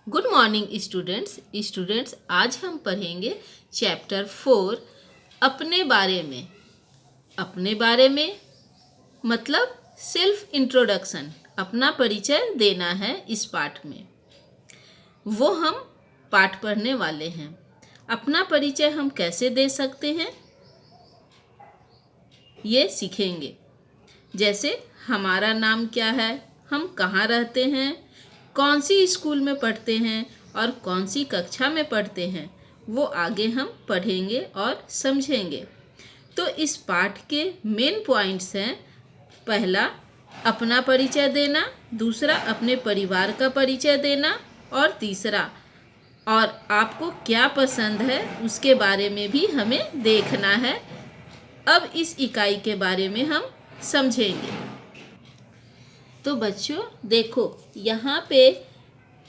Good morning students आज हम पढ़ेंगे चैप्टर 4 अपने बारे में। अपने बारे में मतलब सेल्फ इंट्रोडक्शन, अपना परिचय देना है। इस पाठ में वो हम पाठ पढ़ने वाले हैं। अपना परिचय हम कैसे दे सकते हैं ये सीखेंगे। जैसे हमारा नाम क्या है, हम कहाँ रहते हैं, कौन सी स्कूल में पढ़ते हैं और कौन सी कक्षा में पढ़ते हैं, वो आगे हम पढ़ेंगे और समझेंगे। तो इस पाठ के मेन पॉइंट्स हैं, पहला अपना परिचय देना, दूसरा अपने परिवार का परिचय देना और तीसरा और आपको क्या पसंद है उसके बारे में भी हमें देखना है। अब इस इकाई के बारे में हम समझेंगे। तो बच्चों देखो, यहाँ पे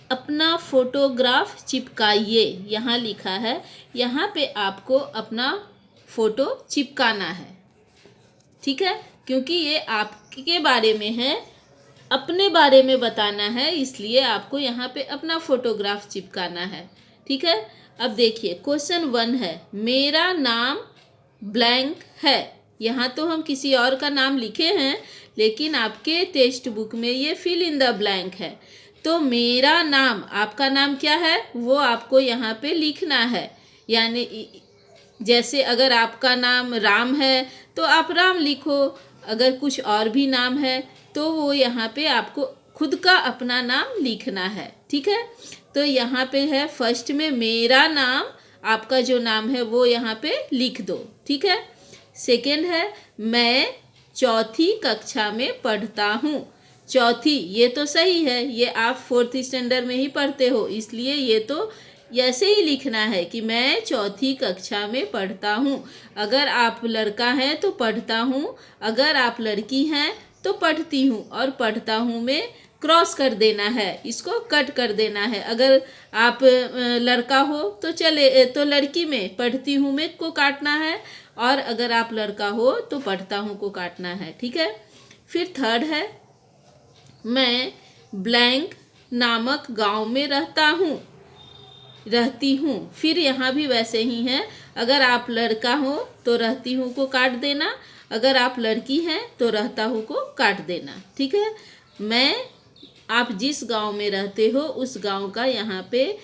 अपना फोटोग्राफ चिपकाइए, यहाँ लिखा है। यहाँ पे आपको अपना फोटो चिपकाना है, ठीक है, क्योंकि ये आपके बारे में है, अपने बारे में बताना है, इसलिए आपको यहाँ पे अपना फोटोग्राफ चिपकाना है, ठीक है। अब देखिए क्वेश्चन 1 है, मेरा नाम ब्लैंक है। यहाँ तो हम किसी और का नाम लिखे हैं, लेकिन आपके टेक्स्ट बुक में ये फिल इन द ब्लैंक है। तो मेरा नाम, आपका नाम क्या है वो आपको यहाँ पे लिखना है। यानी जैसे अगर आपका नाम राम है तो आप राम लिखो, अगर कुछ और भी नाम है तो वो यहाँ पे आपको खुद का अपना नाम लिखना है, ठीक है। तो यहाँ पे है फर्स्ट में मेरा नाम, आपका जो नाम है वो यहाँ पे लिख दो, ठीक है। सेकेंड है मैं चौथी कक्षा में पढ़ता हूँ। चौथी, ये तो सही है, ये आप 4th स्टैंडर्ड में ही पढ़ते हो, इसलिए ये तो ऐसे ही लिखना है कि मैं चौथी कक्षा में पढ़ता हूँ। अगर आप लड़का हैं तो पढ़ता हूँ, अगर आप लड़की हैं तो पढ़ती हूँ, और पढ़ता हूँ में क्रॉस कर देना है, इसको कट कर देना है। अगर आप लड़का हो तो चले, तो लड़की में पढ़ती हूँ में को काटना है, और अगर आप लड़का हो तो पढ़ता हूँ को काटना है, ठीक है। फिर थर्ड है मैं ब्लैंक नामक गांव में रहती हूँ। फिर यहाँ भी वैसे ही है, अगर आप लड़का हो तो रहती हूँ को काट देना, अगर आप लड़की हैं तो रहता हूँ को काट देना, ठीक है। मैं, आप जिस गांव में रहते हो उस गांव का यहाँ पे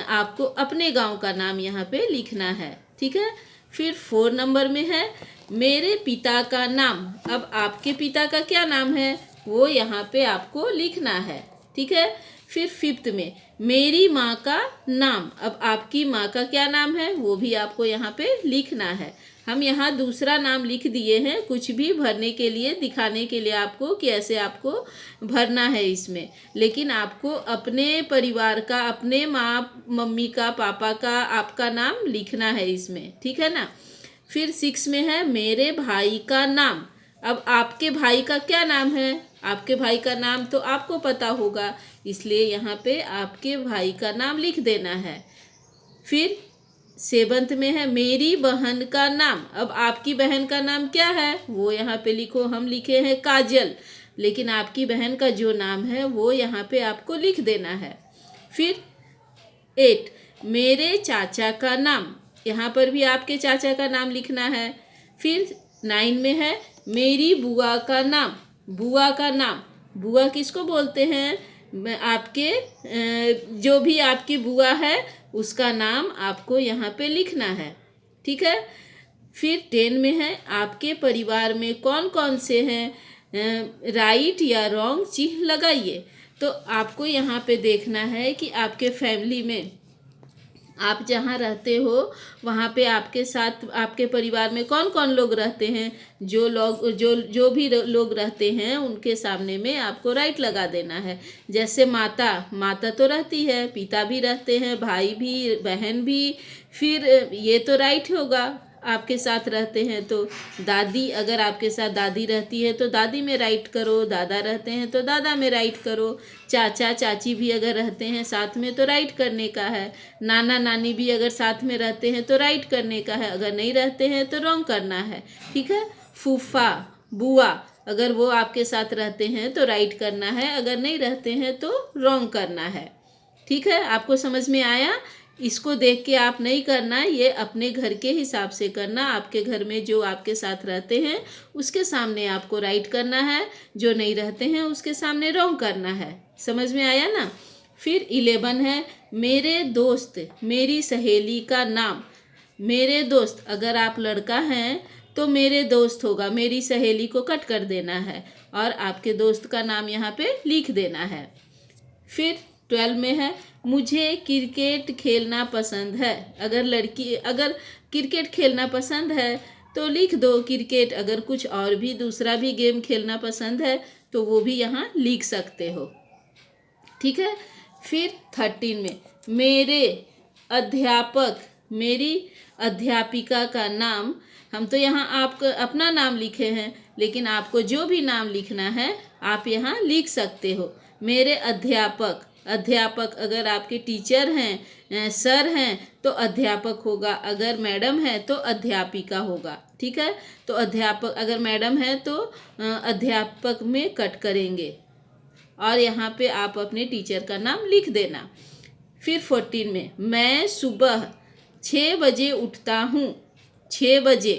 आपको अपने गांव का नाम यहाँ पे लिखना है, ठीक है। फिर 4 नंबर में है मेरे पिता का नाम। अब आपके पिता का क्या नाम है वो यहाँ पे आपको लिखना है, ठीक है। फिर 5th में मेरी माँ का नाम। अब आपकी माँ का क्या नाम है वो भी आपको यहाँ पे लिखना है। हम यहाँ दूसरा नाम लिख दिए हैं कुछ भी भरने के लिए, दिखाने के लिए आपको कि ऐसे आपको भरना है इसमें, लेकिन आपको अपने परिवार का, अपने माँ मम्मी का, पापा का, आपका नाम लिखना है इसमें, ठीक है ना। फिर 6 में है मेरे भाई का नाम। अब आपके भाई का क्या नाम है, आपके भाई का नाम तो आपको पता होगा, इसलिए यहाँ पे आपके भाई का नाम लिख देना है। फिर 7th में है मेरी बहन का नाम। अब आपकी बहन का नाम क्या है वो यहाँ पे लिखो, हम लिखे हैं काजल, लेकिन आपकी बहन का जो नाम है वो यहाँ पे आपको लिख देना है। फिर 8 मेरे चाचा का नाम, यहाँ पर भी आपके चाचा का नाम लिखना है। फिर 9 में है मेरी बुआ का नाम। बुआ का नाम, बुआ किसको बोलते हैं, आपके जो भी आपकी बुआ है उसका नाम आपको यहाँ पे लिखना है, ठीक है। फिर 10 में है आपके परिवार में कौन कौन से हैं, राइट या रॉन्ग चिन्ह लगाइए। तो आपको यहाँ पे देखना है कि आपके फैमिली में, आप जहाँ रहते हो वहाँ पे आपके साथ, आपके परिवार में कौन कौन लोग रहते हैं। जो भी लोग रहते हैं उनके सामने में आपको राइट लगा देना है। जैसे माता तो रहती है, पिता भी रहते हैं, भाई भी, बहन भी, फिर ये तो राइट होगा। आपके साथ रहते हैं तो दादी, अगर आपके साथ दादी रहती है तो दादी में राइट करो, दादा रहते हैं तो दादा में राइट करो, चाचा चाची भी अगर रहते हैं साथ में तो राइट करने का है, नाना नानी भी अगर साथ में रहते हैं तो राइट करने का है, अगर नहीं रहते हैं तो रॉन्ग करना है, ठीक है। फूफा बुआ, अगर वो आपके साथ रहते हैं तो राइट करना है, अगर नहीं रहते हैं तो रॉन्ग करना है, ठीक है, आपको समझ में आया? इसको देख के आप नहीं करना, ये अपने घर के हिसाब से करना। आपके घर में जो आपके साथ रहते हैं उसके सामने आपको राइट करना है, जो नहीं रहते हैं उसके सामने रॉन्ग करना है। समझ में आया ना? फिर 11 है, मेरे दोस्त मेरी सहेली का नाम। मेरे दोस्त, अगर आप लड़का हैं तो मेरे दोस्त होगा, मेरी सहेली को कट कर देना है और आपके दोस्त का नाम यहाँ पे लिख देना है। फिर 12 में है, मुझे क्रिकेट खेलना पसंद है। अगर क्रिकेट खेलना पसंद है तो लिख दो क्रिकेट। अगर कुछ और भी दूसरा भी गेम खेलना पसंद है तो वो भी यहाँ लिख सकते हो। ठीक है। फिर 13 में, मेरे अध्यापक मेरी अध्यापिका का नाम। हम तो यहाँ आप अपना नाम लिखे हैं, लेकिन आपको जो भी नाम लिखना है आप यहाँ लिख सकते हो। मेरे अध्यापक, अध्यापक अगर आपके टीचर हैं, सर हैं तो अध्यापक होगा, अगर मैडम है तो अध्यापिका होगा। ठीक है, तो अध्यापक, अगर मैडम है तो अध्यापक में कट करेंगे और यहाँ पे आप अपने टीचर का नाम लिख देना। फिर 14 में, मैं सुबह 6 बजे उठता हूँ। 6 बजे,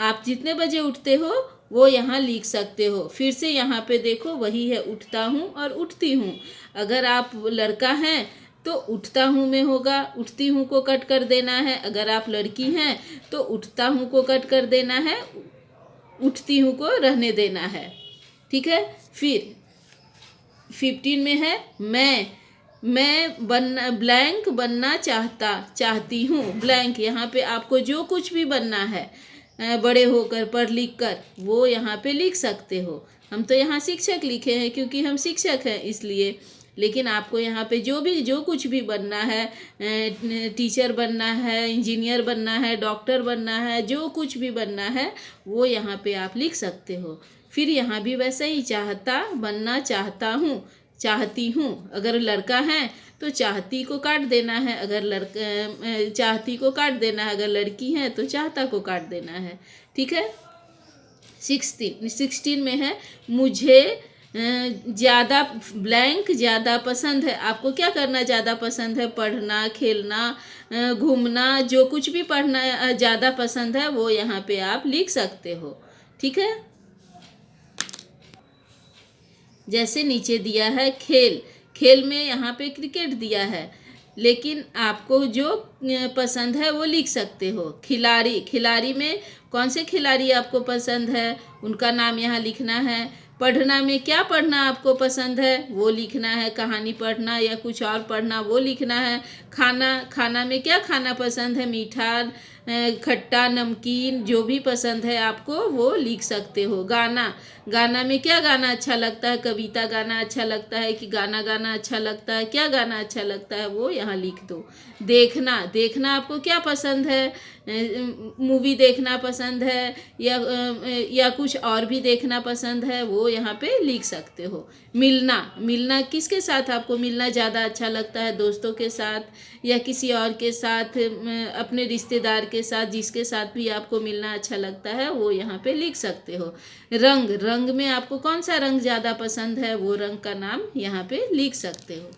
आप जितने बजे उठते हो वो यहाँ लिख सकते हो। फिर से यहाँ पे देखो, वही है, उठता हूँ और उठती हूँ। अगर आप लड़का हैं तो उठता हूँ में होगा, उठती हूँ को कट कर देना है। अगर आप लड़की हैं तो उठता हूँ को कट कर देना है, उठती हूँ को रहने देना है। ठीक है। फिर 15 में है, मैं ब्लैंक बनना चाहती हूँ। ब्लैंक, यहाँ पे आपको जो कुछ भी बनना है बड़े होकर, पढ़ लिख कर, वो यहाँ पे लिख सकते हो। हम तो यहाँ शिक्षक लिखे हैं क्योंकि हम शिक्षक हैं इसलिए, लेकिन आपको यहाँ पे जो कुछ भी बनना है, टीचर बनना है, इंजीनियर बनना है, डॉक्टर बनना है, जो कुछ भी बनना है वो यहाँ पे आप लिख सकते हो। फिर यहाँ भी वैसे ही, बनना चाहता हूँ, चाहती हूँ। अगर लड़का है तो चाहती को काट देना है, अगर चाहती को काट देना है, अगर लड़की है तो चाहता को काट देना है। ठीक है। 16 में है, मुझे ज़्यादा ब्लैंक ज़्यादा पसंद है। आपको क्या करना ज़्यादा पसंद है? पढ़ना, खेलना, घूमना, जो कुछ भी पढ़ना ज़्यादा पसंद है वो यहाँ पे आप लिख सकते हो। ठीक है। जैसे नीचे दिया है खेल, खेल में यहाँ पे क्रिकेट दिया है, लेकिन आपको जो पसंद है वो लिख सकते हो। खिलाड़ी, खिलाड़ी में कौन से खिलाड़ी आपको पसंद है उनका नाम यहाँ लिखना है। पढ़ना में क्या पढ़ना आपको पसंद है वो लिखना है, कहानी पढ़ना या कुछ और पढ़ना वो लिखना है। खाना, खाना में क्या खाना पसंद है, मीठा, खट्टा, नमकीन, जो भी पसंद है आपको वो लिख सकते हो। गाना, गाना में क्या गाना अच्छा लगता है, कविता गाना अच्छा लगता है कि गाना गाना अच्छा लगता है, क्या गाना अच्छा लगता है वो यहाँ लिख दो। देखना, देखना आपको क्या पसंद है, मूवी देखना पसंद है या कुछ और भी देखना पसंद है वो यहाँ पे लिख सकते हो। मिलना, मिलना किसके साथ आपको मिलना ज़्यादा अच्छा लगता है, दोस्तों के साथ या किसी और के साथ, अपने रिश्तेदार के साथ, जिसके साथ भी आपको मिलना अच्छा लगता है वो यहाँ पे लिख सकते हो। रंग, रंग में आपको कौन सा रंग ज़्यादा पसंद है वो रंग का नाम यहाँ पे लिख सकते हो।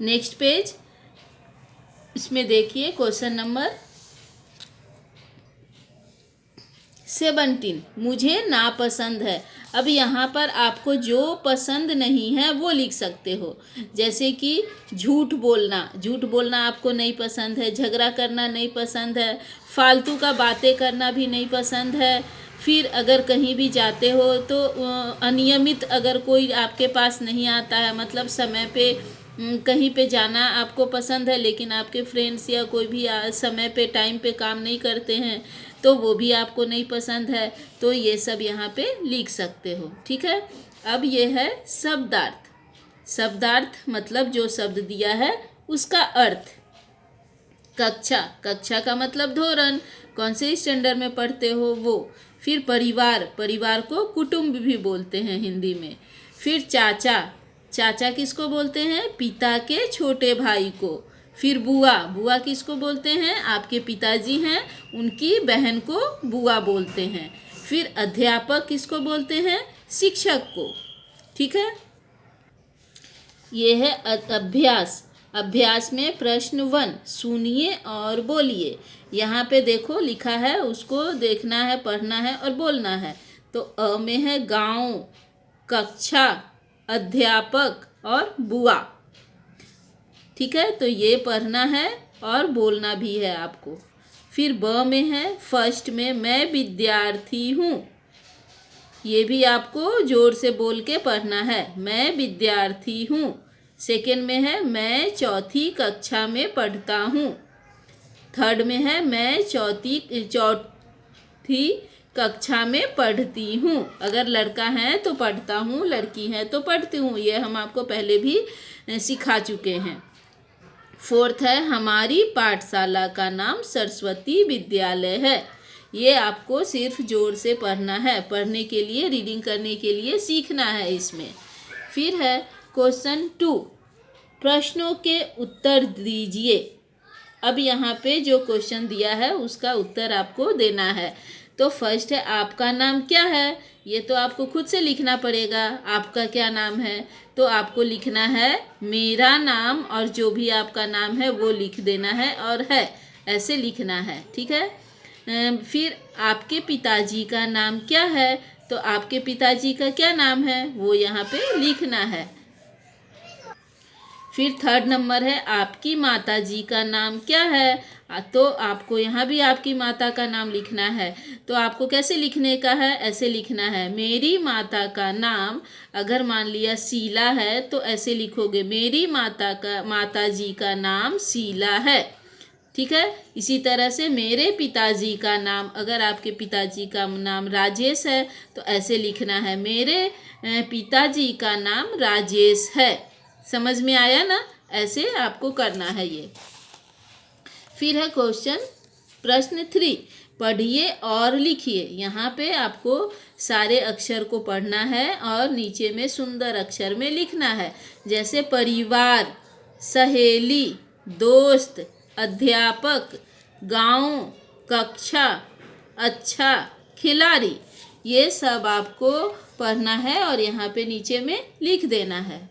नेक्स्ट पेज, इसमें देखिए क्वेश्चन नंबर 17, मुझे नापसंद है। अब यहाँ पर आपको जो पसंद नहीं है वो लिख सकते हो। जैसे कि झूठ बोलना, झूठ बोलना आपको नहीं पसंद है, झगड़ा करना नहीं पसंद है, फालतू का बातें करना भी नहीं पसंद है। फिर अगर कहीं भी जाते हो तो अनियमित अगर कोई आपके पास नहीं आता है, मतलब समय पे कहीं पे जाना आपको पसंद है लेकिन आपके फ्रेंड्स या कोई भी समय पे टाइम पे काम नहीं करते हैं तो वो भी आपको नहीं पसंद है, तो ये सब यहाँ पे लिख सकते हो। ठीक है। अब ये है शब्दार्थ। शब्दार्थ मतलब जो शब्द दिया है उसका अर्थ। कक्षा, कक्षा का मतलब धोरण, कौन से स्टैंडर्ड में पढ़ते हो वो। फिर परिवार, परिवार को कुटुंब भी बोलते हैं हिंदी में। फिर चाचा, चाचा किसको बोलते हैं, पिता के छोटे भाई को। फिर बुआ, बुआ किसको बोलते हैं, आपके पिताजी हैं उनकी बहन को बुआ बोलते हैं। फिर अध्यापक किसको बोलते हैं, शिक्षक को। ठीक है। ये है अभ्यास। अभ्यास में प्रश्न 1 सुनिए और बोलिए। यहाँ पे देखो लिखा है, उसको देखना है, पढ़ना है और बोलना है। तो अ में है गांव, कक्षा, अध्यापक और बुआ। ठीक है, तो ये पढ़ना है और बोलना भी है आपको। फिर ब में है फर्स्ट में मैं विद्यार्थी हूँ। ये भी आपको जोर से बोल के पढ़ना है, मैं विद्यार्थी हूँ। सेकेंड में है मैं चौथी कक्षा में पढ़ता हूँ। थर्ड में है मैं चौथी कक्षा में पढ़ती हूँ। अगर लड़का है तो पढ़ता हूँ, लड़की है तो पढ़ती हूँ। ये हम आपको पहले भी सिखा चुके हैं। फोर्थ है हमारी पाठशाला का नाम सरस्वती विद्यालय है। ये आपको सिर्फ जोर से पढ़ना है, पढ़ने के लिए, रीडिंग करने के लिए सीखना है इसमें। फिर है क्वेश्चन 2 प्रश्नों के उत्तर दीजिए। अब यहाँ पे जो क्वेश्चन दिया है उसका उत्तर आपको देना है। तो फर्स्ट है आपका नाम क्या है, ये तो आपको खुद से लिखना पड़ेगा। आपका क्या नाम है, तो आपको लिखना है मेरा नाम, और जो भी आपका नाम है वो लिख देना है, और है ऐसे लिखना है। ठीक है। फिर आपके पिताजी का नाम क्या है, तो आपके पिताजी का क्या नाम है वो यहाँ पे लिखना है। फिर थर्ड नंबर है आपकी माताजी का नाम क्या है, तो आपको यहाँ भी आपकी माता का नाम लिखना है। तो आपको कैसे लिखने का है, ऐसे लिखना है मेरी माता का नाम, अगर मान लिया शीला है तो ऐसे लिखोगे मेरी माताजी का नाम शीला है। ठीक है। इसी तरह से मेरे पिताजी का नाम, अगर आपके पिताजी का नाम राजेश है तो ऐसे लिखना है मेरे पिताजी का नाम राजेश है। समझ में आया ना, ऐसे आपको करना है ये। फिर है प्रश्न 3 पढ़िए और लिखिए। यहाँ पे आपको सारे अक्षर को पढ़ना है और नीचे में सुंदर अक्षर में लिखना है, जैसे परिवार, सहेली, दोस्त, अध्यापक, गांव, कक्षा, अच्छा, खिलाड़ी। ये सब आपको पढ़ना है और यहाँ पे नीचे में लिख देना है।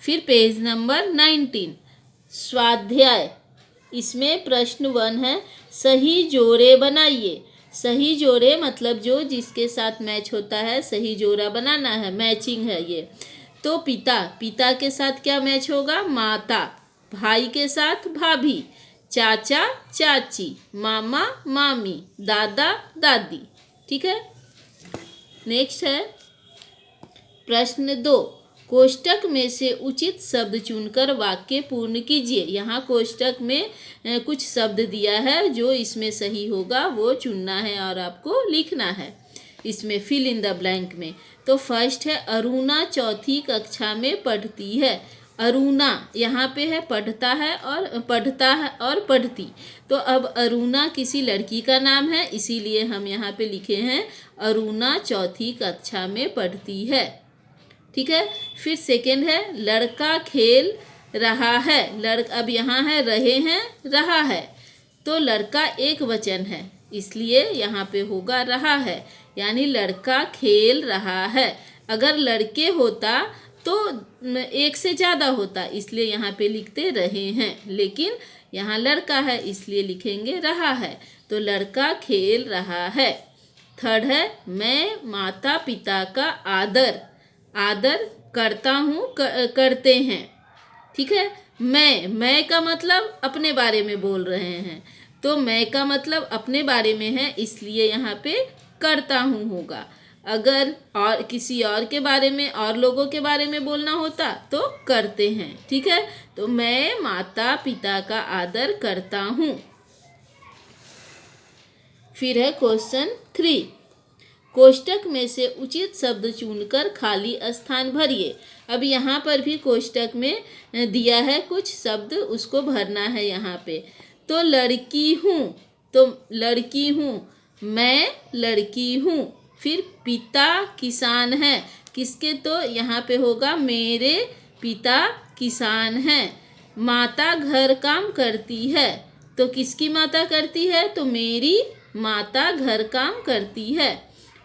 फिर पेज नंबर 19 स्वाध्याय, इसमें प्रश्न 1 है सही जोड़े बनाइए। सही जोड़े मतलब जो जिसके साथ मैच होता है, सही जोड़ा बनाना है, मैचिंग है ये। तो पिता के साथ क्या मैच होगा, माता, भाई के साथ भाभी, चाचा चाची, मामा मामी, दादा दादी। ठीक है। नेक्स्ट है प्रश्न 2 कोष्टक में से उचित शब्द चुनकर वाक्य पूर्ण कीजिए। यहाँ कोष्टक में कुछ शब्द दिया है, जो इसमें सही होगा वो चुनना है और आपको लिखना है इसमें फिल इन द ब्लैंक में। तो फर्स्ट है अरुणा चौथी कक्षा में पढ़ती है। अरुणा यहाँ पे है पढ़ता है और पढ़ती। तो अब अरुणा किसी लड़की का नाम है, इसीलिए हम यहाँ पे लिखे हैं अरुणा चौथी कक्षा में पढ़ती है। ठीक है। फिर सेकेंड है लड़का खेल रहा है। अब यहाँ है रहे हैं, रहा है, तो लड़का एक वचन है, इसलिए यहाँ पे होगा रहा है, यानी लड़का खेल रहा है। अगर लड़के होता तो एक से ज़्यादा होता, इसलिए यहाँ पे लिखते रहे हैं, लेकिन यहाँ लड़का है इसलिए लिखेंगे रहा है। तो लड़का खेल रहा है। थर्ड है मैं माता पिता का आदर करता हूँ, करते हैं। ठीक है। मैं का मतलब अपने बारे में बोल रहे हैं, तो मैं का मतलब अपने बारे में है, इसलिए यहाँ पे करता हूँ होगा। अगर और किसी और के बारे में, और लोगों के बारे में बोलना होता तो करते हैं। ठीक है। तो मैं माता पिता का आदर करता हूँ। फिर है क्वेश्चन 3 कोष्टक में से उचित शब्द चुनकर खाली स्थान भरिए। अब यहाँ पर भी कोष्टक में दिया है कुछ शब्द, उसको भरना है यहाँ पे। तो लड़की हूँ, तो लड़की हूँ, मैं लड़की हूँ। फिर पिता किसान है, किसके, तो यहाँ पे होगा मेरे पिता किसान हैं। माता घर काम करती है, तो किसकी माता करती है, तो मेरी माता घर काम करती है।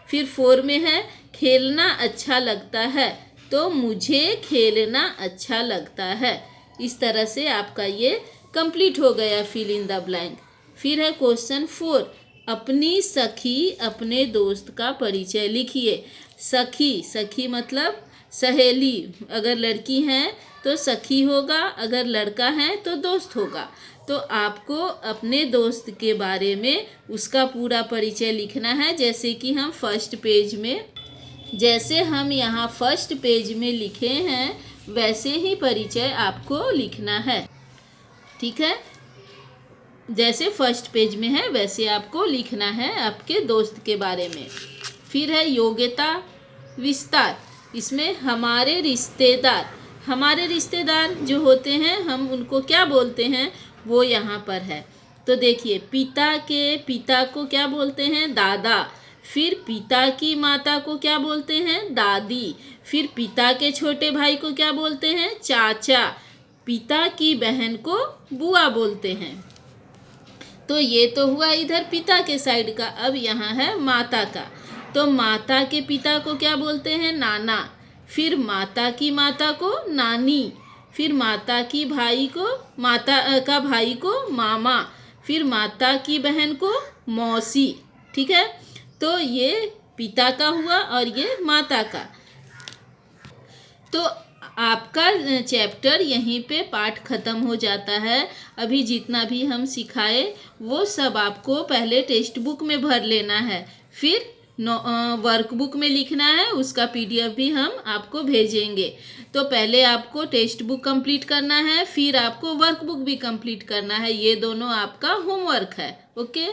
फिर 4 में है खेलना अच्छा लगता है, तो मुझे खेलना अच्छा लगता है। इस तरह से आपका ये कंप्लीट हो गया फिल इन द ब्लैंक। फिर है क्वेश्चन 4, अपनी सखी अपने दोस्त का परिचय लिखिए। सखी, सखी मतलब सहेली, अगर लड़की हैं तो सखी होगा, अगर लड़का है तो दोस्त होगा। तो आपको अपने दोस्त के बारे में उसका पूरा परिचय लिखना है, जैसे कि हम फर्स्ट पेज में, जैसे हम यहाँ फर्स्ट पेज में लिखे हैं वैसे ही परिचय आपको लिखना है। ठीक है, जैसे फर्स्ट पेज में है वैसे आपको लिखना है आपके दोस्त के बारे में। फिर है योग्यता विस्तार। इसमें हमारे रिश्तेदार जो होते हैं हम उनको क्या बोलते हैं वो यहाँ पर है। तो देखिए, पिता के पिता को क्या बोलते हैं? दादा। फिर पिता की माता को क्या बोलते हैं? दादी। फिर पिता के छोटे भाई को क्या बोलते हैं? चाचा। पिता की बहन को बुआ बोलते हैं। तो ये तो हुआ इधर पिता के साइड का। अब यहाँ है माता का। तो माता के पिता को क्या बोलते हैं? नाना। फिर माता की माता को नानी। फिर माता की भाई को माता का भाई को मामा। फिर माता की बहन को मौसी। ठीक है, तो ये पिता का हुआ और ये माता का। तो आपका चैप्टर यहीं पे पाठ ख़त्म हो जाता है। अभी जितना भी हम सिखाए वो सब आपको पहले टेक्स्ट बुक में भर लेना है, फिर वर्कबुक में लिखना है, उसका PDF भी हम आपको भेजेंगे। तो पहले आपको टेक्स्ट बुक कंप्लीट करना है, फिर आपको वर्कबुक भी कंप्लीट करना है। ये दोनों आपका होमवर्क है। ओके।